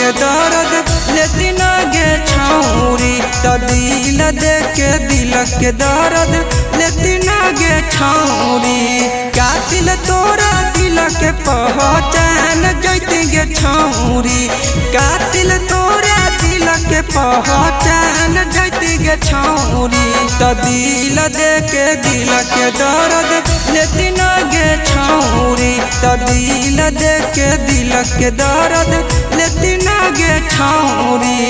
के दर्द लेती ना गे छौरी। तो दिल दे के दर्द लेती ना गे छौरी। कातिल तोरा दिल के पहचान जैती गे छौरी। कातिल तोरा दिल के पहचान जैती गे छौरी। तो दिल दे के दर्द लेती ना गे छौरी। तो दिल दे के दर्द लेती ना गे छौरी।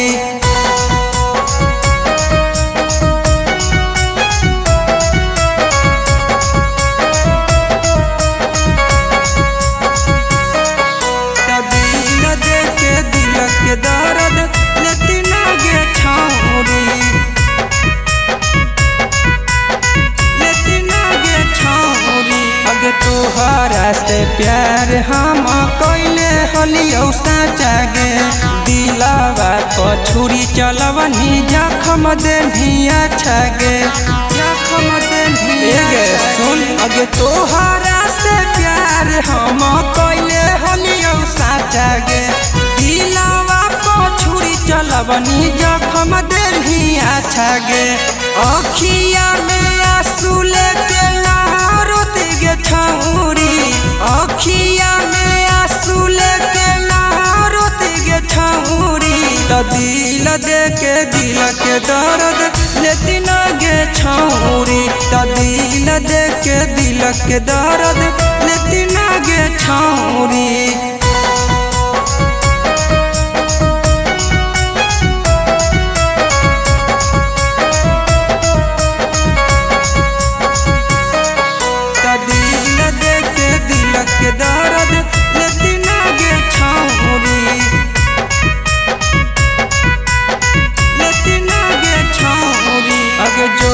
के दर्द लेती ना गे छौरी। लेती ना गे छौरी। अगे तोहरा से प्यार हम कैले हलियौ साचा गे। दिलावा को छुरी चलवनी जखम देनी अच्छा गे। जखम देनी गे सुन। अगे तोहरा से प्यार हम कैले हलियौ साचा गे। दिलावा को छुरी चलवनी जखम देनी अच्छा गे। अखिया में आंसू लेके रोती गे छौरी। अखिया में आंसू लेके रोती गे छौरी। तो दिल दे के दर्द लेती ना गे छौरी। तो दिल दे के दर्द लेती ना गे छौरी। के दर्द लेती ना गे छौरी। लेती ना गे छौरी। अगे जो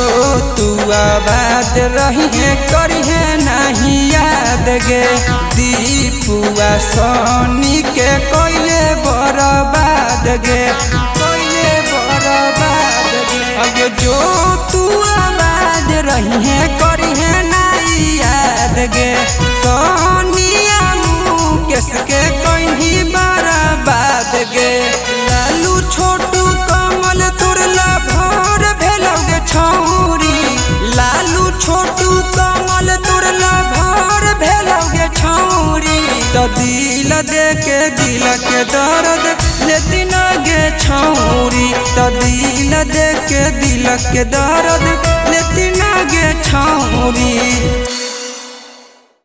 तू आबाद रही है करी है नहीं याद गे। दीपुआ सोनी के कोयले बर्बाद गे। कोयले बर्बाद गे। अगे जो तू आबाद रही है करी है नहीं याद गे। सोनिया किसके कहीं बर्बाद गे। लालू छोटू कमल तुरला भर भेलोगे छौरी। लालू छोटू कमल तुरला भर भेलोगे छौरी। तो दिल दे के दर्द लेती ना गे छौरी। तो दिल दे के दर्द लेती ना गे छौरी।